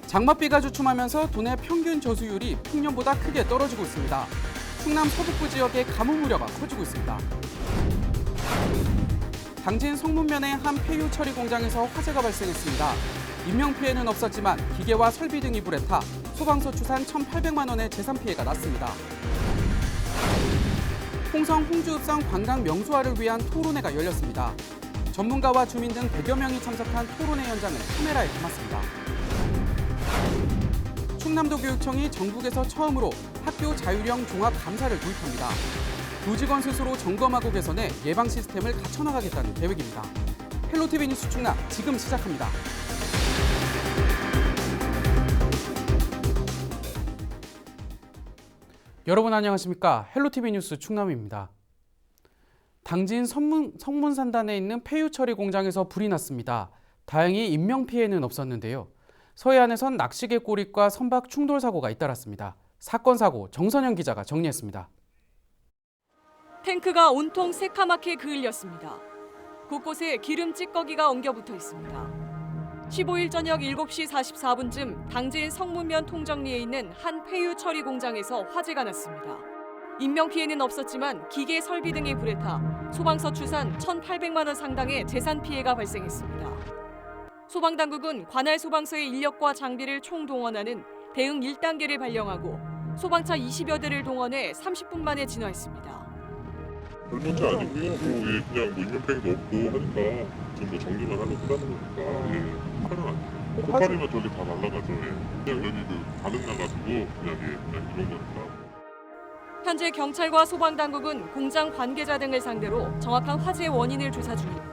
장맛비가 주춤하면서 도내 평균 저수율이 평년보다 크게 떨어지고 있습니다. 충남 서북부 지역의 가뭄 우려가 커지고 있습니다. 당진 성문면의 한 폐유 처리 공장에서 화재가 발생했습니다. 인명피해는 없었지만 기계와 설비 등이 불에 타 소방서 추산 1,800만 원의 재산 피해가 났습니다. 홍성 홍주읍성 관광 명소화를 위한 토론회가 열렸습니다. 전문가와 주민 등 100여 명이 참석한 토론회 현장을 카메라에 담았습니다. 충남도 교육청이 전국에서 처음으로 학교 자율형 종합 감사를 도입합니다. 교직원 스스로 점검하고 개선해 예방 시스템을 갖춰나가겠다는 계획입니다. 헬로티비 뉴스 충남 지금 시작합니다. 여러분 안녕하십니까? 헬로티비 뉴스 충남입니다. 당진 성문산단에 있는 폐유 처리 공장에서 불이 났습니다. 다행히 인명피해는 없었는데요. 서해안에선 낚시개 꼬릿과 선박 충돌 사고가 잇따랐습니다. 사건 사고 정선영 기자가 정리했습니다. 탱크가 온통 새카맣게 그을렸습니다. 곳곳에 기름 찌꺼기가 엉겨붙어 있습니다. 15일 저녁 7시 44분쯤 당진 성문면 통정리에 있는 한 폐유 처리 공장에서 화재가 났습니다. 인명피해는 없었지만 기계 설비 등이 불에 타 소방서 추산 1,800만 원 상당의 재산 피해가 발생했습니다. 소방당국은 관할 소방서의 인력과 장비를 총동원하는 대응 1단계를 발령하고 소방차 20여 대를 동원해 30분 만에 진화했습니다. 별문제 아니고요. 그냥 인명병도 없고 하니까 좀 더 정리만 하면 끝나는 거니까. 폭발은 아니에요. 폭발이면 저기 다 날아가죠. 그냥 여기 반응 나가지고 그냥 이런 거니까. 현재 경찰과 소방당국은 공장 관계자 등을 상대로 정확한 화재 원인을 조사 중입니다.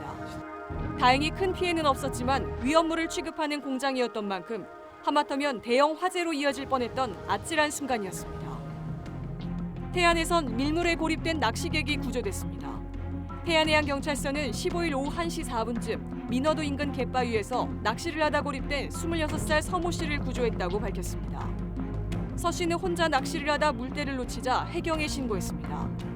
다행히 큰 피해는 없었지만 위험물을 취급하는 공장이었던 만큼 하마터면 대형 화재로 이어질 뻔했던 아찔한 순간이었습니다. 태안에선 밀물에 고립된 낚시객이 구조됐습니다. 태안해양경찰서는 15일 오후 1시 4분쯤 민어도 인근 갯바위에서 낚시를 하다 고립된 26살 서모 씨를 구조했다고 밝혔습니다. 서 씨는 혼자 낚시를 하다 물때를 놓치자 해경에 신고했습니다.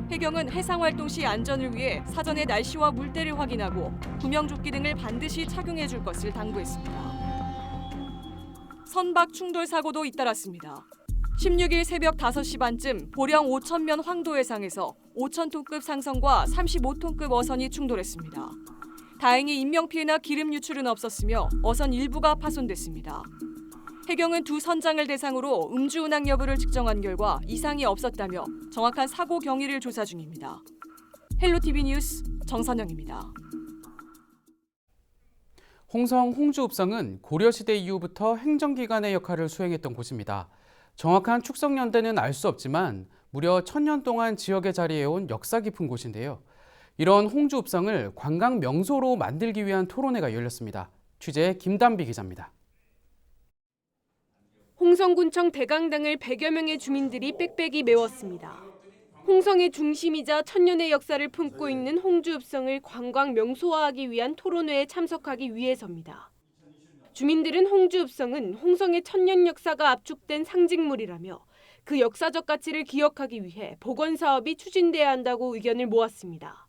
해경은 해상활동 시 안전을 위해 사전에 날씨와 물때를 확인하고 구명조끼 등을 반드시 착용해 줄 것을 당부했습니다. 선박 충돌 사고도 잇따랐습니다. 16일 새벽 5시 반쯤 보령 5천면 황도해상에서 5,000톤급 상선과 35톤급 어선이 충돌했습니다. 다행히 인명피해나 기름 유출은 없었으며 어선 일부가 파손됐습니다. 해경은 두 선장을 대상으로 음주운항 여부를 측정한 결과 이상이 없었다며 정확한 사고 경위를 조사 중입니다. 헬로티비 뉴스 정선영입니다. 홍성 홍주읍성은 고려시대 이후부터 행정기관의 역할을 수행했던 곳입니다. 정확한 축성 연대는 알 수 없지만 무려 1000년 동안 지역에 자리해온 역사 깊은 곳인데요. 이런 홍주읍성을 관광 명소로 만들기 위한 토론회가 열렸습니다. 취재 김담비 기자입니다. 홍성군청 대강당을 100여 명의 주민들이 빽빽이 메웠습니다. 홍성의 중심이자 천년의 역사를 품고 있는 홍주읍성을 관광 명소화하기 위한 토론회에 참석하기 위해서입니다. 주민들은 홍주읍성은 홍성의 천년 역사가 압축된 상징물이라며 그 역사적 가치를 기억하기 위해 복원 사업이 추진돼야 한다고 의견을 모았습니다.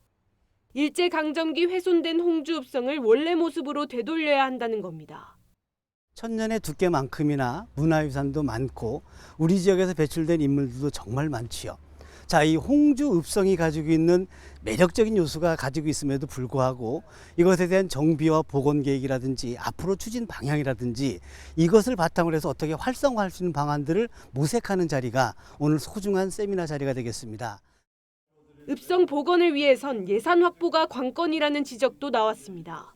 일제강점기 훼손된 홍주읍성을 원래 모습으로 되돌려야 한다는 겁니다. 천년의 두께만큼이나 문화유산도 많고 우리 지역에서 배출된 인물들도 정말 많지요. 자, 이 홍주읍성이 가지고 있는 매력적인 요소가 가지고 있음에도 불구하고 이것에 대한 정비와 복원 계획이라든지 앞으로 추진 방향이라든지 이것을 바탕으로 해서 어떻게 활성화할 수 있는 방안들을 모색하는 자리가 오늘 소중한 세미나 자리가 되겠습니다. 읍성 복원을 위해선 예산 확보가 관건이라는 지적도 나왔습니다.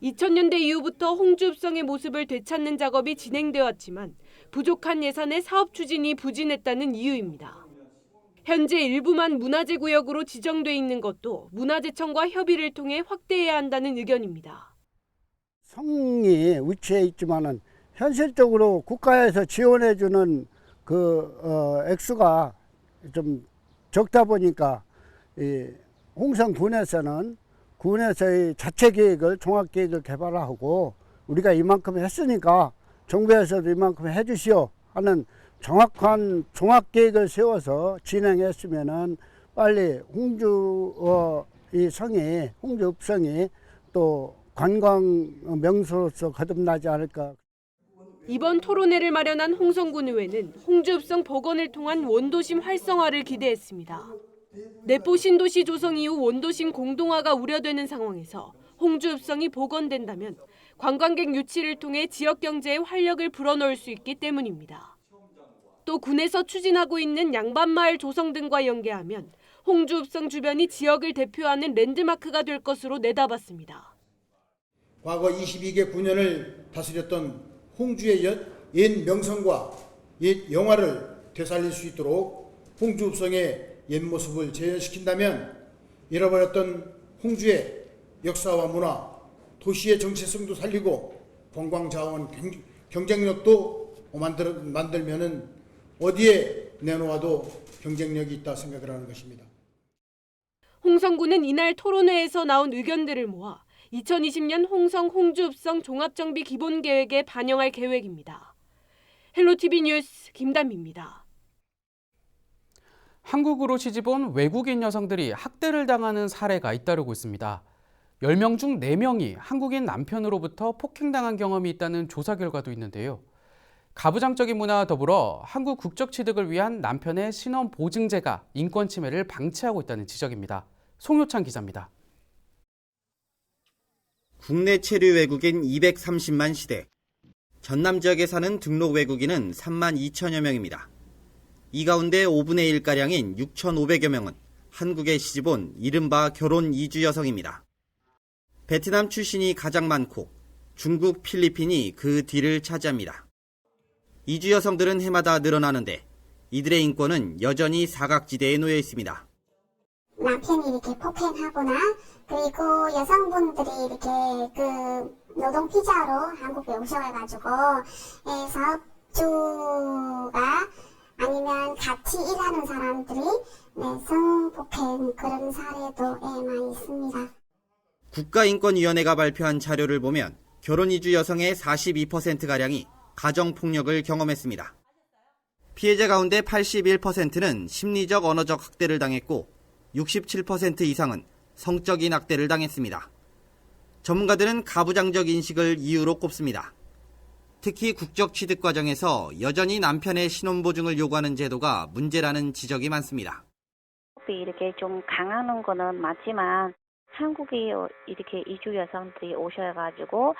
2000년대 이후부터 홍주읍성의 모습을 되찾는 작업이 진행되어 왔지만 부족한 예산에 사업 추진이 부진했다는 이유입니다. 현재 일부만 문화재 구역으로 지정돼 있는 것도 문화재청과 협의를 통해 확대해야 한다는 의견입니다. 성이 위치해 있지만은 현실적으로 국가에서 지원해주는 액수가 좀 적다 보니까 이 홍성군에서는 군에서의 자체 계획을 종합 계획을 개발하고 우리가 이만큼 했으니까 정부에서도 이만큼 해주시오 하는 정확한 종합 계획을 세워서 진행했으면은 빨리 홍주읍성이 또 관광 명소로서 거듭나지 않을까. 이번 토론회를 마련한 홍성군 의회는 홍주읍성 복원을 통한 원도심 활성화를 기대했습니다. 내포 신도시 조성 이후 원도심 공동화가 우려되는 상황에서 홍주읍성이 복원된다면 관광객 유치를 통해 지역 경제에 활력을 불어넣을 수 있기 때문입니다. 또 군에서 추진하고 있는 양반마을 조성 등과 연계하면 홍주읍성 주변이 지역을 대표하는 랜드마크가 될 것으로 내다봤습니다. 과거 22개 군현을 다스렸던 홍주의 옛 명성과 옛 영화를 되살릴 수 있도록 홍주읍성의 옛 모습을 재현시킨다면 잃어버렸던 홍주의 역사와 문화, 도시의 정체성도 살리고 관광자원 경쟁력도 만들면은 어디에 내놓아도 경쟁력이 있다 생각을 하는 것입니다. 홍성군은 이날 토론회에서 나온 의견들을 모아 2020년 홍성 홍주읍성 종합정비 기본계획에 반영할 계획입니다. 헬로티비 뉴스 김담비입니다. 한국으로 시집온 외국인 여성들이 학대를 당하는 사례가 잇따르고 있습니다. 10명 중 4명이 한국인 남편으로부터 폭행당한 경험이 있다는 조사 결과도 있는데요. 가부장적인 문화와 더불어 한국 국적 취득을 위한 남편의 신원 보증제가 인권 침해를 방치하고 있다는 지적입니다. 송효찬 기자입니다. 국내 체류 외국인 230만 시대, 전남 지역에 사는 등록 외국인은 3만 2천여 명입니다. 이 가운데 5분의 1가량인 6,500여 명은 한국에 시집온 이른바 결혼 이주 여성입니다. 베트남 출신이 가장 많고 중국, 필리핀이 그 뒤를 차지합니다. 이주 여성들은 해마다 늘어나는데 이들의 인권은 여전히 사각지대에 놓여 있습니다. 남편이 이렇게 폭행하거나 그리고 여성분들이 이렇게 노동 피자로 한국에 오셔가지고 사업주가 아니면 같이 일하는 사람들이 성폭행 그런 사례도 많이 있습니다. 국가인권위원회가 발표한 자료를 보면 결혼 이주 여성의 42%가량이 가정폭력을 경험했습니다. 피해자 가운데 81%는 심리적 언어적 학대를 당했고 67% 이상은 성적인 학대를 당했습니다. 전문가들은 가부장적 인식을 이유로 꼽습니다. 특히 국적 취득 과정에서 여전히 남편의 신원보증을 요구하는 제도가 문제라는 지적이 많습니다. 이렇게 좀 강하는 거는 맞지만 한국에 이렇게 이주 여성들이 오셔가지고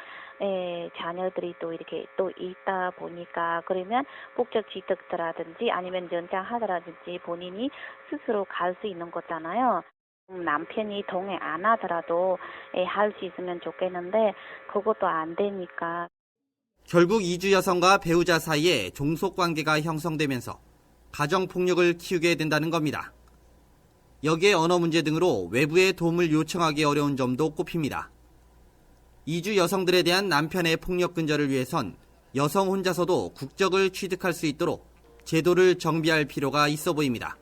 자녀들이 또 이렇게 또 있다 보니까 그러면 국적 취득라든지 아니면 연장하더라든지 본인이 스스로 갈 수 있는 거잖아요. 남편이 동의 안 하더라도 할 수 있으면 좋겠는데 그것도 안 되니까. 결국 이주 여성과 배우자 사이에 종속관계가 형성되면서 가정폭력을 키우게 된다는 겁니다. 여기에 언어 문제 등으로 외부의 도움을 요청하기 어려운 점도 꼽힙니다. 이주 여성들에 대한 남편의 폭력 근절을 위해선 여성 혼자서도 국적을 취득할 수 있도록 제도를 정비할 필요가 있어 보입니다.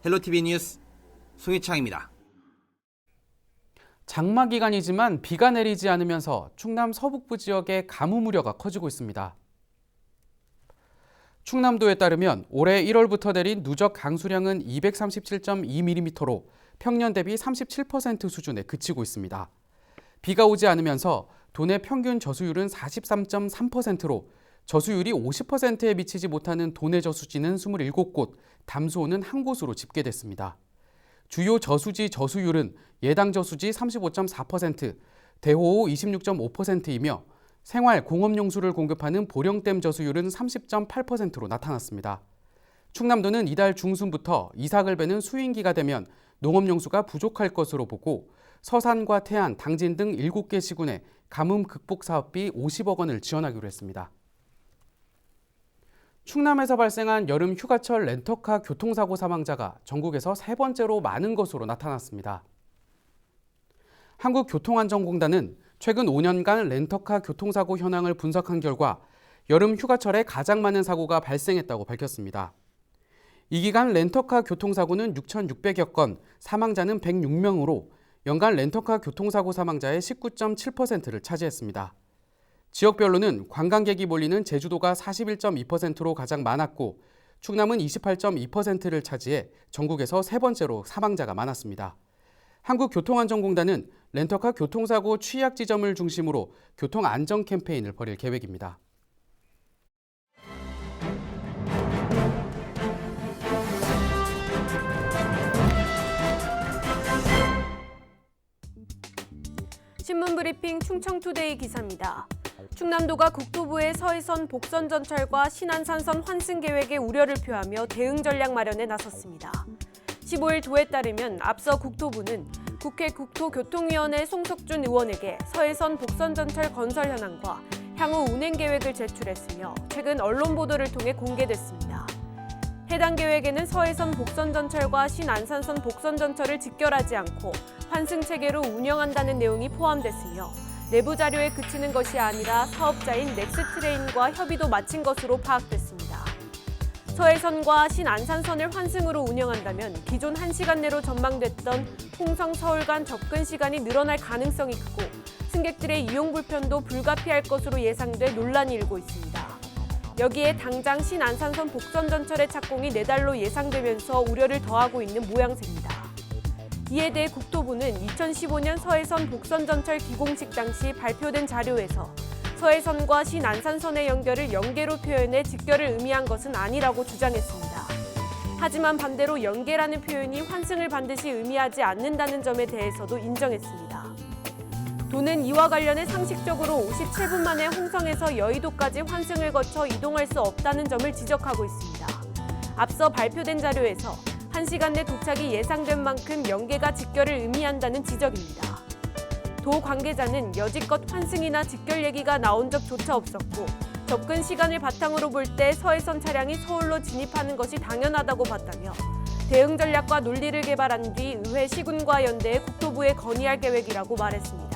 헬로티비 뉴스 송희창입니다. 장마 기간이지만 비가 내리지 않으면서 충남 서북부 지역에 가뭄 우려가 커지고 있습니다. 충남도에 따르면 올해 1월부터 내린 누적 강수량은 237.2mm로 평년 대비 37% 수준에 그치고 있습니다. 비가 오지 않으면서 도내 평균 저수율은 43.3%로 저수율이 50%에 미치지 못하는 도내 저수지는 27곳, 담수호는 1곳으로 집계됐습니다. 주요 저수지 저수율은 예당 저수지 35.4%, 대호호 26.5%이며 생활 공업용수를 공급하는 보령댐 저수율은 30.8%로 나타났습니다. 충남도는 이달 중순부터 이삭을 베는 수인기가 되면 농업용수가 부족할 것으로 보고 서산과 태안, 당진 등 7개 시군에 가뭄 극복 사업비 50억 원을 지원하기로 했습니다. 충남에서 발생한 여름 휴가철 렌터카 교통사고 사망자가 전국에서 3번째로 많은 것으로 나타났습니다. 한국교통안전공단은 최근 5년간 렌터카 교통사고 현황을 분석한 결과 여름 휴가철에 가장 많은 사고가 발생했다고 밝혔습니다. 이 기간 렌터카 교통사고는 6,600여 건, 사망자는 106명으로 연간 렌터카 교통사고 사망자의 19.7%를 차지했습니다. 지역별로는 관광객이 몰리는 제주도가 41.2%로 가장 많았고 충남은 28.2%를 차지해 전국에서 3번째로 사망자가 많았습니다. 한국교통안전공단은 렌터카 교통사고 취약 지점을 중심으로 교통안전 캠페인을 벌일 계획입니다. 신문브리핑 충청투데이 기사입니다. 충남도가 국토부의 서해선 복선 전철과 신안산선 환승 계획에 우려를 표하며 대응 전략 마련에 나섰습니다. 15일 도에 따르면 앞서 국토부는 국회 국토교통위원회 송석준 의원에게 서해선 복선 전철 건설 현황과 향후 운행 계획을 제출했으며 최근 언론 보도를 통해 공개됐습니다. 해당 계획에는 서해선 복선 전철과 신안산선 복선 전철을 직결하지 않고 환승 체계로 운영한다는 내용이 포함됐으며 내부 자료에 그치는 것이 아니라 사업자인 넥스트레인과 협의도 마친 것으로 파악됐습니다. 서해선과 신안산선을 환승으로 운영한다면 기존 1시간 내로 전망됐던 홍성 서울 간 접근 시간이 늘어날 가능성이 크고 승객들의 이용 불편도 불가피할 것으로 예상돼 논란이 일고 있습니다. 여기에 당장 신안산선 복선 전철의 착공이 내달로 예상되면서 우려를 더하고 있는 모양새입니다. 이에 대해 국토부는 2015년 서해선 복선 전철 기공식 당시 발표된 자료에서 서해선과 신안산선의 연결을 연계로 표현해 직결을 의미한 것은 아니라고 주장했습니다. 하지만 반대로 연계라는 표현이 환승을 반드시 의미하지 않는다는 점에 대해서도 인정했습니다. 도는 이와 관련해 상식적으로 57분 만에 홍성에서 여의도까지 환승을 거쳐 이동할 수 없다는 점을 지적하고 있습니다. 앞서 발표된 자료에서 1시간 내 도착이 예상된 만큼 연계가 직결을 의미한다는 지적입니다. 도 관계자는 여지껏 환승이나 직결 얘기가 나온 적조차 없었고 접근 시간을 바탕으로 볼 때 서해선 차량이 서울로 진입하는 것이 당연하다고 봤다며 대응 전략과 논리를 개발한 뒤 의회 시군과 연대해 국토부에 건의할 계획이라고 말했습니다.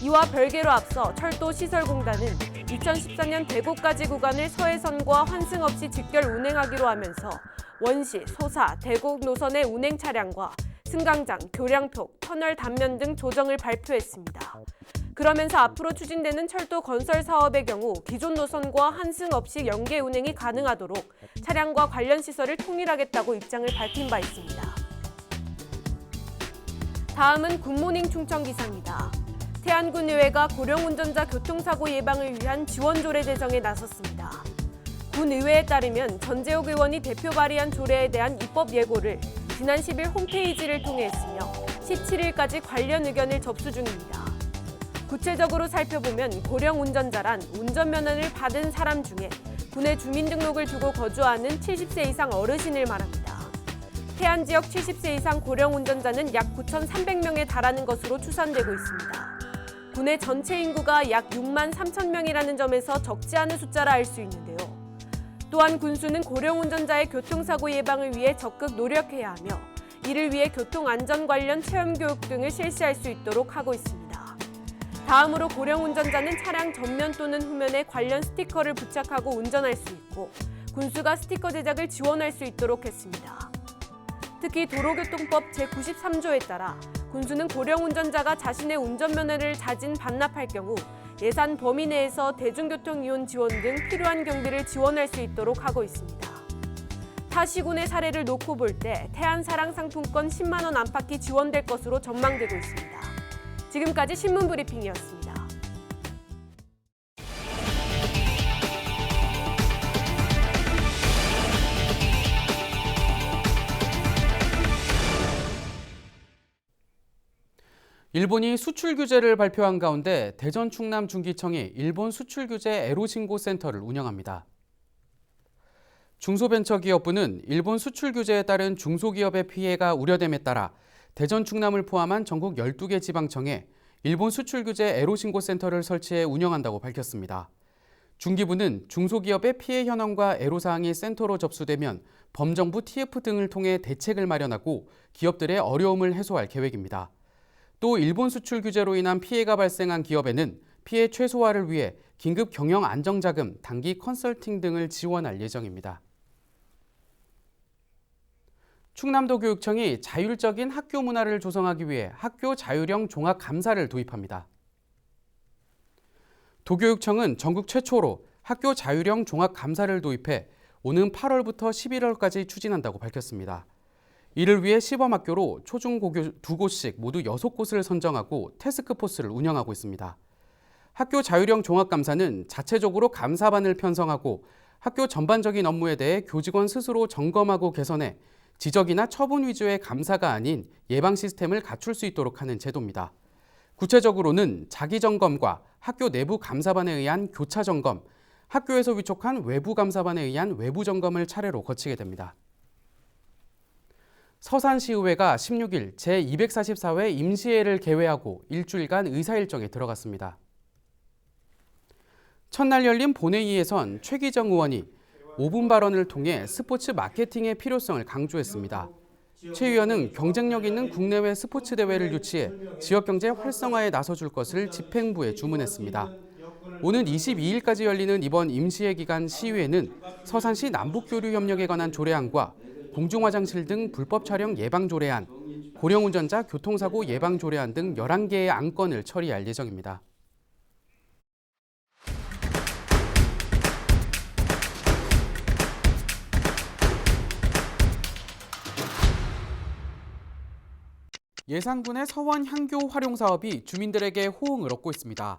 이와 별개로 앞서 철도시설공단은 2014년 대구까지 구간을 서해선과 환승 없이 직결 운행하기로 하면서 원시, 소사, 대곡 노선의 운행 차량과 승강장, 교량폭, 터널 단면 등 조정을 발표했습니다. 그러면서 앞으로 추진되는 철도 건설 사업의 경우 기존 노선과 환승 없이 연계 운행이 가능하도록 차량과 관련 시설을 통일하겠다고 입장을 밝힌 바 있습니다. 다음은 굿모닝 충청 기사입니다. 태안군의회가 고령운전자 교통사고 예방을 위한 지원조례 제정에 나섰습니다. 군의회에 따르면 전재욱 의원이 대표 발의한 조례에 대한 입법 예고를 지난 10일 홈페이지를 통해 했으며 17일까지 관련 의견을 접수 중입니다. 구체적으로 살펴보면 고령운전자란 운전면허를 받은 사람 중에 군에 주민등록을 두고 거주하는 70세 이상 어르신을 말합니다. 태안 지역 70세 이상 고령운전자는 약 9,300명에 달하는 것으로 추산되고 있습니다. 군의 전체 인구가 약 6만 3천 명이라는 점에서 적지 않은 숫자라 알 수 있는데요. 또한 군수는 고령운전자의 교통사고 예방을 위해 적극 노력해야 하며 이를 위해 교통안전 관련 체험교육 등을 실시할 수 있도록 하고 있습니다. 다음으로 고령운전자는 차량 전면 또는 후면에 관련 스티커를 부착하고 운전할 수 있고 군수가 스티커 제작을 지원할 수 있도록 했습니다. 특히 도로교통법 제93조에 따라 군수는 고령운전자가 자신의 운전면허를 자진 반납할 경우 예산 범위 내에서 대중교통 이용 지원 등 필요한 경비를 지원할 수 있도록 하고 있습니다. 타 시군의 사례를 놓고 볼 때 태안 사랑 상품권 10만 원 안팎이 지원될 것으로 전망되고 있습니다. 지금까지 신문브리핑이었습니다. 일본이 수출 규제를 발표한 가운데 대전 충남 중기청이 일본 수출 규제 애로 신고 센터를 운영합니다. 중소벤처기업부는 일본 수출 규제에 따른 중소기업의 피해가 우려됨에 따라 대전 충남을 포함한 전국 12개 지방청에 일본 수출 규제 애로 신고 센터를 설치해 운영한다고 밝혔습니다. 중기부는 중소기업의 피해 현황과 애로사항이 센터로 접수되면 범정부 TF 등을 통해 대책을 마련하고 기업들의 어려움을 해소할 계획입니다. 또 일본 수출 규제로 인한 피해가 발생한 기업에는 피해 최소화를 위해 긴급 경영 안정자금, 단기 컨설팅 등을 지원할 예정입니다. 충남도 교육청이 자율적인 학교 문화를 조성하기 위해 학교 자율형 종합 감사를 도입합니다. 도교육청은 전국 최초로 학교 자율형 종합 감사를 도입해 오는 8월부터 11월까지 추진한다고 밝혔습니다. 이를 위해 시범학교로 초중고교 2곳씩 모두 6곳을 선정하고 태스크포스를 운영하고 있습니다. 학교 자율형 종합감사는 자체적으로 감사반을 편성하고 학교 전반적인 업무에 대해 교직원 스스로 점검하고 개선해 지적이나 처분 위주의 감사가 아닌 예방 시스템을 갖출 수 있도록 하는 제도입니다. 구체적으로는 자기점검과 학교 내부 감사반에 의한 교차 점검, 학교에서 위촉한 외부 감사반에 의한 외부 점검을 차례로 거치게 됩니다. 서산시의회가 16일 제244회 임시회를 개회하고 일주일간 의사일정에 들어갔습니다. 첫날 열린 본회의에선 최기정 의원이 5분 발언을 통해 스포츠 마케팅의 필요성을 강조했습니다. 최 의원은 경쟁력 있는 국내외 스포츠 대회를 유치해 지역경제 활성화에 나서줄 것을 집행부에 주문했습니다. 오는 22일까지 열리는 이번 임시회 기간 시의회는 서산시 남북교류협력에 관한 조례안과 공중화장실 등 불법 촬영 예방 조례안, 고령운전자 교통사고 예방 조례안 등 11개의 안건을 처리할 예정입니다. 예산군의 서원 향교 활용 사업이 주민들에게 호응을 얻고 있습니다.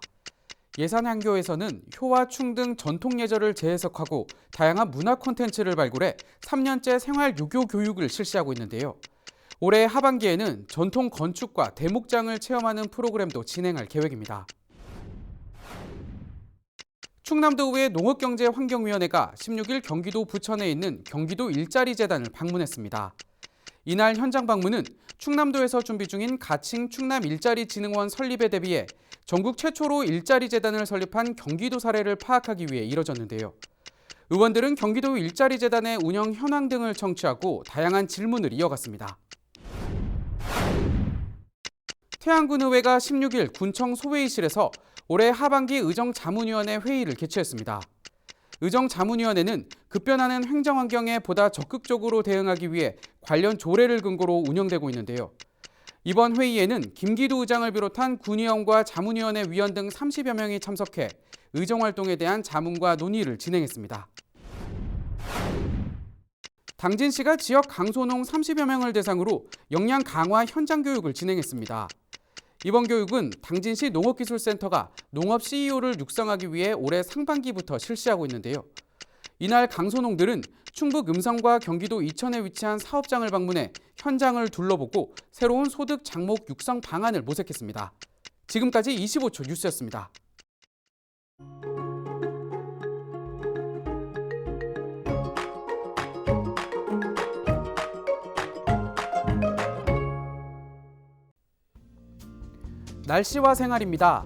예산 향교에서는 효와 충 등 전통 예절을 재해석하고 다양한 문화 콘텐츠를 발굴해 3년째 생활 유교 교육을 실시하고 있는데요. 올해 하반기에는 전통 건축과 대목장을 체험하는 프로그램도 진행할 계획입니다. 충남도의회 농업경제환경위원회가 16일 경기도 부천에 있는 경기도 일자리재단을 방문했습니다. 이날 현장 방문은 충남도에서 준비 중인 가칭 충남일자리진흥원 설립에 대비해 전국 최초로 일자리재단을 설립한 경기도 사례를 파악하기 위해 이뤄졌는데요. 의원들은 경기도 일자리재단의 운영 현황 등을 청취하고 다양한 질문을 이어갔습니다. 태안군의회가 16일 군청 소회의실에서 올해 하반기 의정자문위원회 회의를 개최했습니다. 의정자문위원회는 급변하는 행정환경에 보다 적극적으로 대응하기 위해 관련 조례를 근거로 운영되고 있는데요. 이번 회의에는 김기두 의장을 비롯한 군의원과 자문위원회 위원 등 30여 명이 참석해 의정활동에 대한 자문과 논의를 진행했습니다. 당진시가 지역 강소농 30여 명을 대상으로 역량 강화 현장 교육을 진행했습니다. 이번 교육은 당진시 농업기술센터가 농업 CEO를 육성하기 위해 올해 상반기부터 실시하고 있는데요. 이날 강소농들은 충북 음성과 경기도 이천에 위치한 사업장을 방문해 현장을 둘러보고 새로운 소득 장목 육성 방안을 모색했습니다. 지금까지 25초 뉴스였습니다. 날씨와 생활입니다.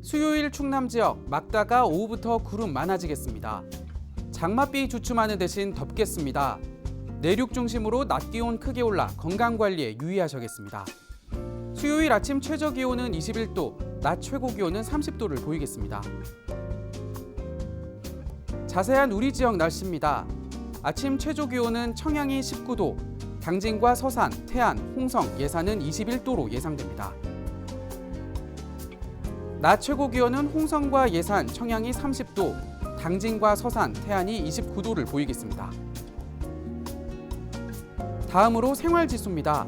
수요일 충남 지역 막다가 오후부터 구름 많아지겠습니다. 장맛비 주춤하는 대신 덥겠습니다. 내륙 중심으로 낮 기온 크게 올라 건강관리에 유의하셔야겠습니다. 수요일 아침 최저 기온은 21도, 낮 최고 기온은 30도를 보이겠습니다. 자세한 우리 지역 날씨입니다. 아침 최저 기온은 청양이 19도, 당진과 서산, 태안, 홍성, 예산은 21도로 예상됩니다. 낮 최고 기온은 홍성과 예산, 청양이 30도, 당진과 서산, 태안이 29도를 보이겠습니다. 다음으로 생활지수입니다.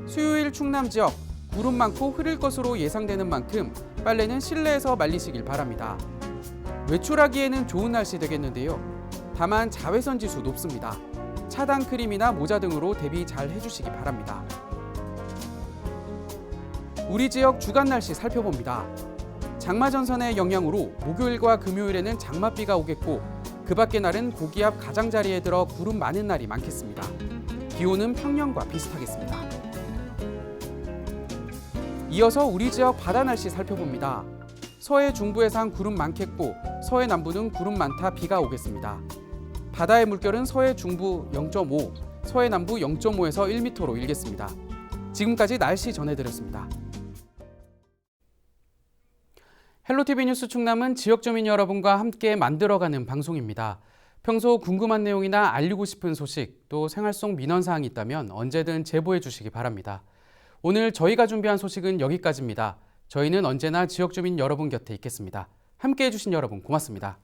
수요일 충남 지역 구름 많고 흐릴 것으로 예상되는 만큼 빨래는 실내에서 말리시길 바랍니다. 외출하기에는 좋은 날씨 되겠는데요. 다만 자외선 지수 높습니다. 차단 크림이나 모자 등으로 대비 잘 해주시기 바랍니다. 우리 지역 주간 날씨 살펴봅니다. 장마전선의 영향으로 목요일과 금요일에는 장맛비가 오겠고 그 밖의 날은 고기압 가장자리에 들어 구름 많은 날이 많겠습니다. 기온은 평년과 비슷하겠습니다. 이어서 우리 지역 바다 날씨 살펴봅니다. 서해 중부 해상 구름 많겠고 서해 남부는 구름 많다 비가 오겠습니다. 바다의 물결은 서해 중부 0.5, 서해 남부 0.5에서 1m로 일겠습니다. 지금까지 날씨 전해드렸습니다. 헬로티비 뉴스 충남은 지역 주민 여러분과 함께 만들어가는 방송입니다. 평소 궁금한 내용이나 알리고 싶은 소식, 또 생활 속 민원사항이 있다면 언제든 제보해 주시기 바랍니다. 오늘 저희가 준비한 소식은 여기까지입니다. 저희는 언제나 지역 주민 여러분 곁에 있겠습니다. 함께해 주신 여러분 고맙습니다.